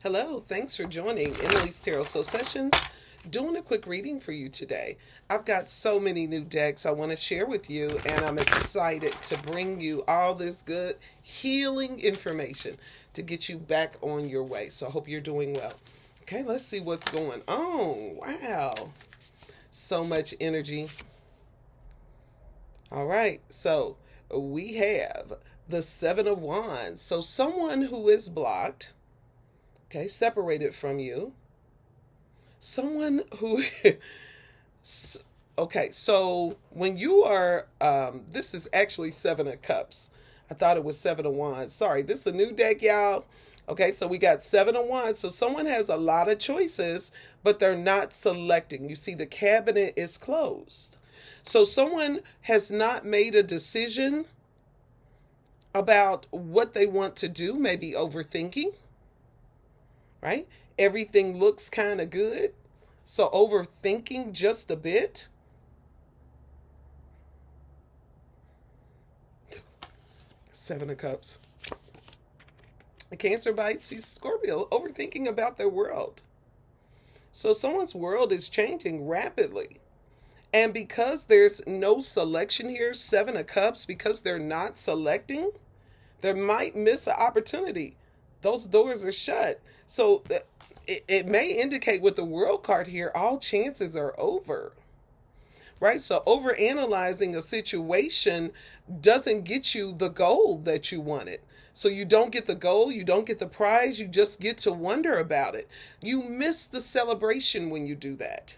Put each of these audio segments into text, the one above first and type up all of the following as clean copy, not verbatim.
Hello, thanks for joining Emily's Tarot Soul Sessions. Doing a quick reading for you today. I've got so many new decks I want to share with you, and I'm excited to bring you all this good healing information to get you back on your way. So I hope you're doing well. Okay, let's see what's going on. Wow, so much energy. All right, so we have the Seven of Wands. So someone who is blocked, okay, separated from you. Someone who, okay, so when you are, this is actually Seven of Cups. I thought it was Seven of Wands. Sorry, this is a new deck, y'all. Okay, so we got Seven of Wands. So someone has a lot of choices, but they're not selecting. You see, the cabinet is closed. So someone has not made a decision about what they want to do, maybe overthinking, right? Everything looks kind of good. So overthinking just a bit. Seven of Cups. Cancer, Pisces, Scorpio, overthinking about their world. So someone's world is changing rapidly. And because there's no selection here, Seven of Cups, because they're not selecting, they might miss an opportunity. Those doors are shut. So it may indicate with the world card here, all chances are over. Right? So overanalyzing a situation doesn't get you the goal that you wanted. So you don't get the goal, you don't get the prize, you just get to wonder about it. You miss the celebration when you do that.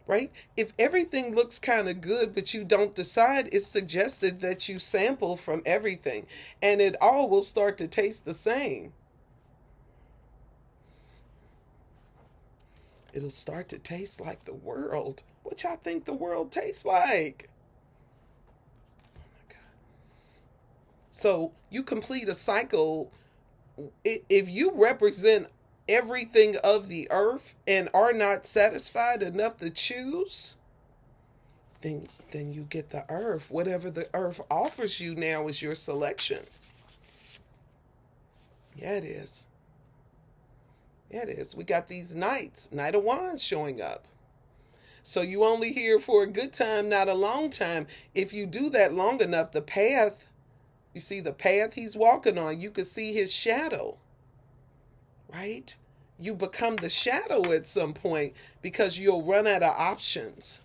Right? If everything looks kind of good, but you don't decide, it's suggested that you sample from everything and it all will start to taste the same. It'll start to taste like the world. What y'all think the world tastes like? Oh my God. So you complete a cycle. If you represent everything of the earth and are not satisfied enough to choose, then you get the earth. Whatever the earth offers you now is your selection. Yeah, it is. Yeah, it is. We got these knights, Knight of Wands showing up. So you only here for a good time, not a long time. If you do that long enough, the path, you see the path he's walking on, you can see his shadow. Right? You become the shadow at some point because you'll run out of options.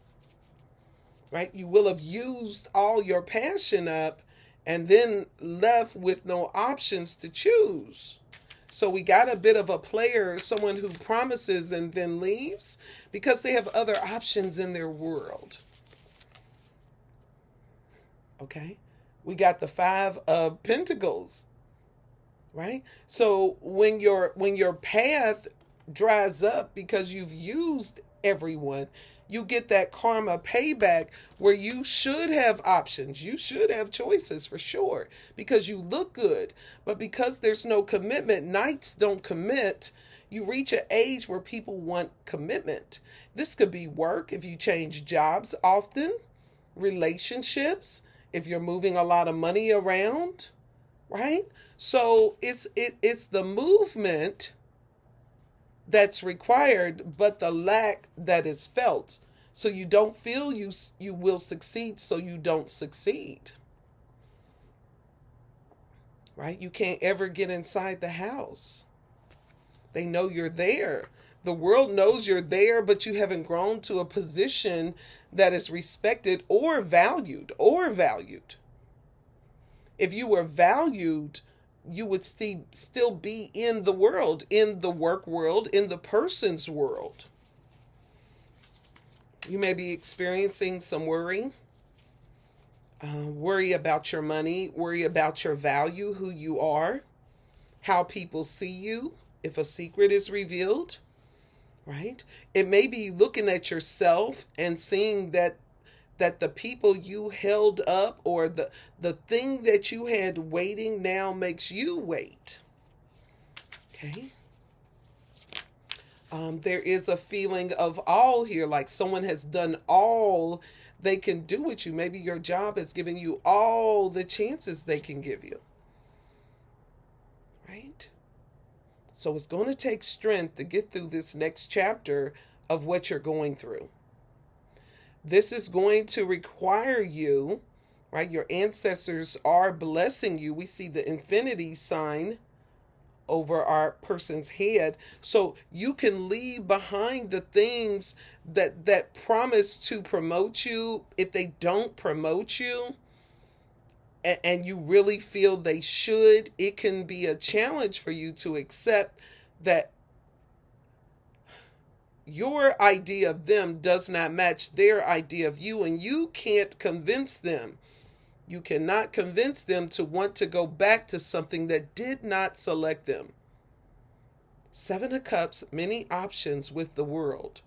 Right? You will have used all your passion up and then left with no options to choose. So we got a bit of a player, someone who promises and then leaves because they have other options in their world. Okay? We got the Five of Pentacles. Right? So when your path dries up because you've used everyone, you get that karma payback where you should have options. You should have choices for sure because you look good. But because there's no commitment, knights don't commit. You reach an age where people want commitment. This could be work if you change jobs often, relationships, if you're moving a lot of money around, right? So it's the movement that's required, but the lack that is felt. So you don't feel you will succeed, so you don't succeed. Right? You can't ever get inside the house. They know you're there. The world knows you're there, but you haven't grown to a position that is respected or valued. If you were valued, you would still be in the world, in the work world, in the person's world. You may be experiencing some worry. Worry about your money, worry about your value, who you are, how people see you, if a secret is revealed, right? It may be looking at yourself and seeing that the people you held up or the thing that you had waiting now makes you wait. Okay. There is a feeling of all here, like someone has done all they can do with you. Maybe your job has given you all the chances they can give you. Right? So it's going to take strength to get through this next chapter of what you're going through. This is going to require you, right? Your ancestors are blessing you. We see the infinity sign over our person's head, so you can leave behind the things that promise to promote you. If they don't promote you, and you really feel they should, it can be a challenge for you to accept that your idea of them does not match their idea of you, and you can't convince them. You cannot convince them to want to go back to something that did not select them. Seven of Cups, many options with the world.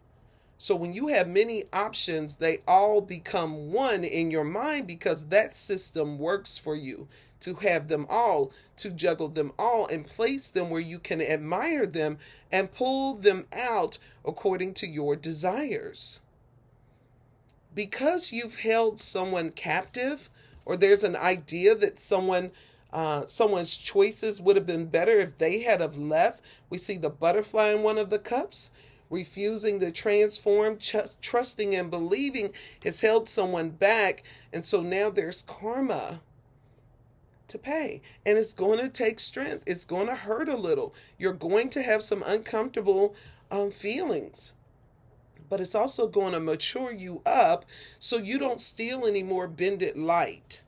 So when you have many options, they all become one in your mind because that system works for you to have them all, to juggle them all and place them where you can admire them and pull them out according to your desires. Because you've held someone captive, or there's an idea that someone's choices would have been better if they had have left. We see the butterfly in one of the cups. Refusing to transform, trusting and believing has held someone back. And so now there's karma to pay. And it's going to take strength. It's going to hurt a little. You're going to have some uncomfortable feelings. But it's also going to mature you up so you don't steal any more bended light.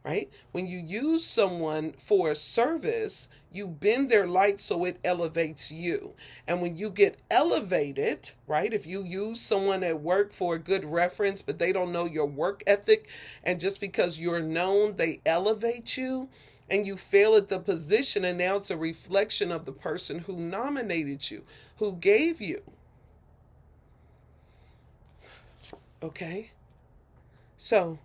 Right? When you use someone for a service, you bend their light so it elevates you. And when you get elevated, right? If you use someone at work for a good reference, but they don't know your work ethic, and just because you're known, they elevate you, and you fail at the position, and now it's a reflection of the person who nominated you, who gave you. Okay? So,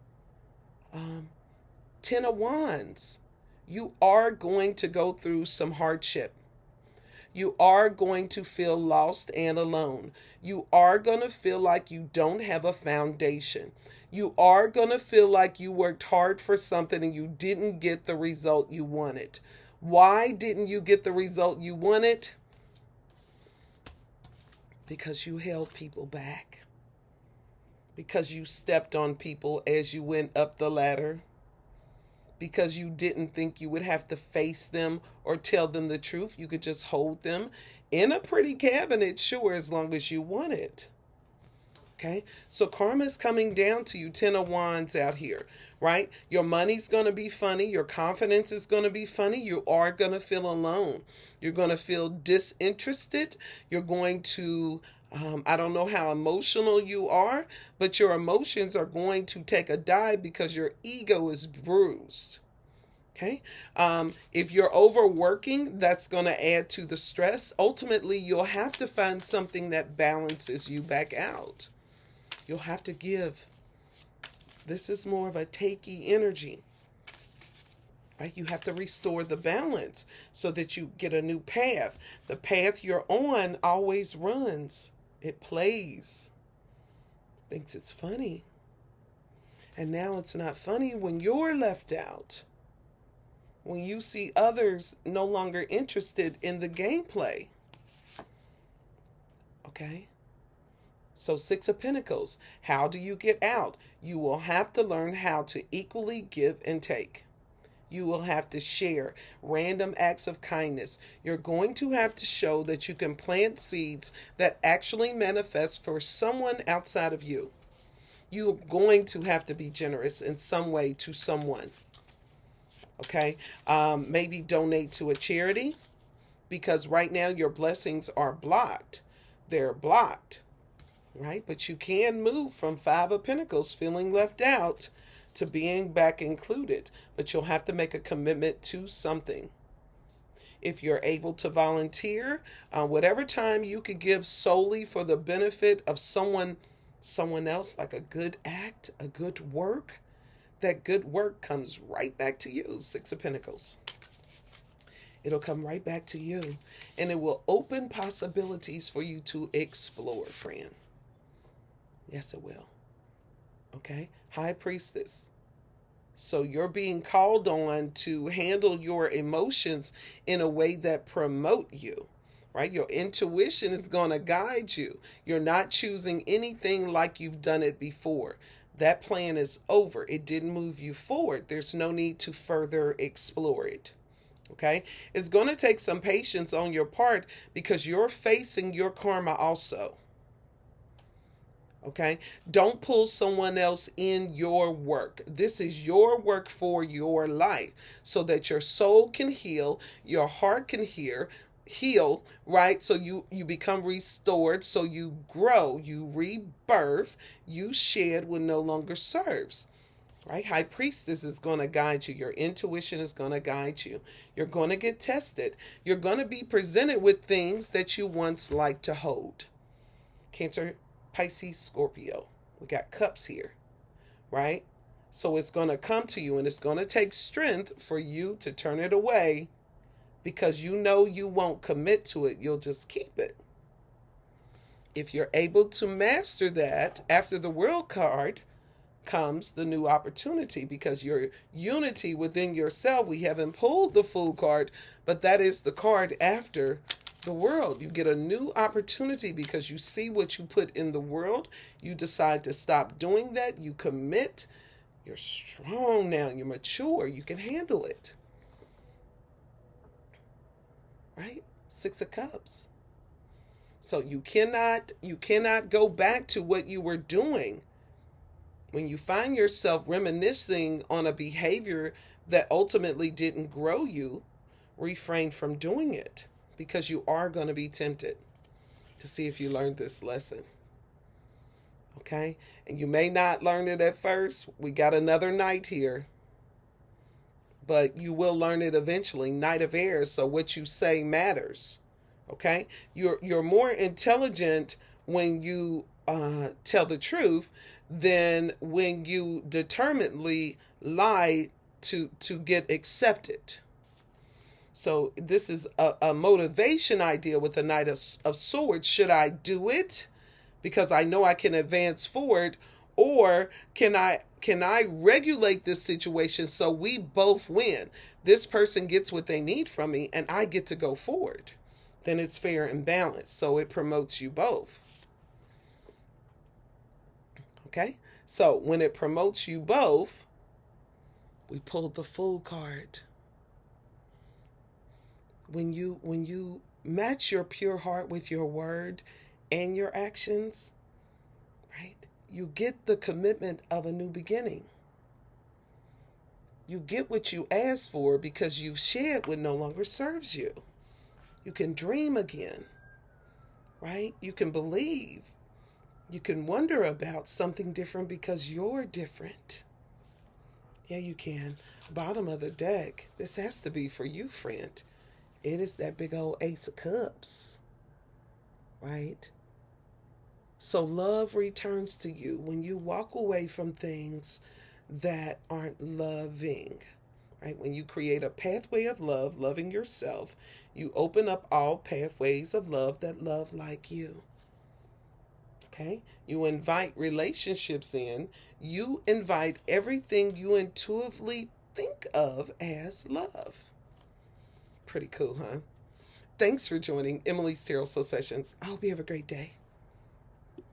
10 of Wands, you are going to go through some hardship. You are going to feel lost and alone. You are going to feel like you don't have a foundation. You are going to feel like you worked hard for something and you didn't get the result you wanted. Why didn't you get the result you wanted? Because you held people back. Because you stepped on people as you went up the ladder. Because you didn't think you would have to face them or tell them the truth. You could just hold them in a pretty cabinet, sure, as long as you want it. Okay, so karma is coming down to you. 10 of Wands out here, right? Your money's going to be funny. Your confidence is going to be funny. You are going to feel alone. You're going to feel disinterested. You're going to I don't know how emotional you are, but your emotions are going to take a dive because your ego is bruised. Okay. If you're overworking, that's going to add to the stress. Ultimately, you'll have to find something that balances you back out. You'll have to give. This is more of a takey energy. Right? You have to restore the balance so that you get a new path. The path you're on always runs. It plays. Thinks it's funny. And now it's not funny when you're left out. When you see others no longer interested in the gameplay. Okay? So 6 of Pentacles. How do you get out? You will have to learn how to equally give and take. You will have to share random acts of kindness. You're going to have to show that you can plant seeds that actually manifest for someone outside of you. You're going to have to be generous in some way to someone. Okay? Maybe donate to a charity, because right now your blessings are blocked. They're blocked. Right? But you can move from 5 of Pentacles feeling left out to being back included, but you'll have to make a commitment to something. If you're able to volunteer, whatever time you could give solely for the benefit of someone else, like a good act, a good work, that good work comes right back to you. 6 of Pentacles. It'll come right back to you, and it will open possibilities for you to explore, friend. Yes, it will. Okay? High Priestess. So you're being called on to handle your emotions in a way that promote you, right? Your intuition is going to guide you. You're not choosing anything like you've done it before. That plan is over. It didn't move you forward. There's no need to further explore it. Okay? It's going to take some patience on your part because you're facing your karma also. Okay? Don't pull someone else in your work. This is your work for your life so that your soul can heal, your heart can heal, right? So you become restored, so you grow, you rebirth, you shed what no longer serves. Right? High priestess is going to guide you. Your intuition is going to guide you. You're going to get tested. You're going to be presented with things that you once liked to hold. Cancer, Pisces, Scorpio. We got cups here, right? So it's going to come to you and it's going to take strength for you to turn it away because you know you won't commit to it. You'll just keep it. If you're able to master that after the World card comes the new opportunity because your unity within yourself, we haven't pulled the Fool card, but that is the card after the World. You get a new opportunity because you see what you put in the world. You decide to stop doing that. You commit. You're strong now. You're mature. You can handle it. Right? Six of Cups. So you cannot go back to what you were doing. When you find yourself reminiscing on a behavior that ultimately didn't grow you, refrain from doing it because you are going to be tempted to see if you learned this lesson. Okay? And you may not learn it at first. We got another night here. But you will learn it eventually. Night of air, so what you say matters. Okay? You're more intelligent when you tell the truth than when you determinedly lie to get accepted. So this is a motivation idea with the Knight of Swords. Should I do it because I know I can advance forward, or can I regulate this situation so we both win? This person gets what they need from me and I get to go forward. Then it's fair and balanced. So it promotes you both. Okay? So when it promotes you both, we pulled the Fool card. When you match your pure heart with your word and your actions, right? You get the commitment of a new beginning. You get what you asked for because you've shed what no longer serves you. You can dream again, right? You can believe. You can wonder about something different because you're different. Yeah, you can. Bottom of the deck. This has to be for you, friend. It is that big old Ace of Cups, right? So love returns to you when you walk away from things that aren't loving, right? When you create a pathway of love, loving yourself, you open up all pathways of love that love like you. Okay? You invite relationships in. You invite everything you intuitively think of as love. Pretty cool, huh? Thanks for joining Emily's Tarot Soul Sessions. I hope you have a great day.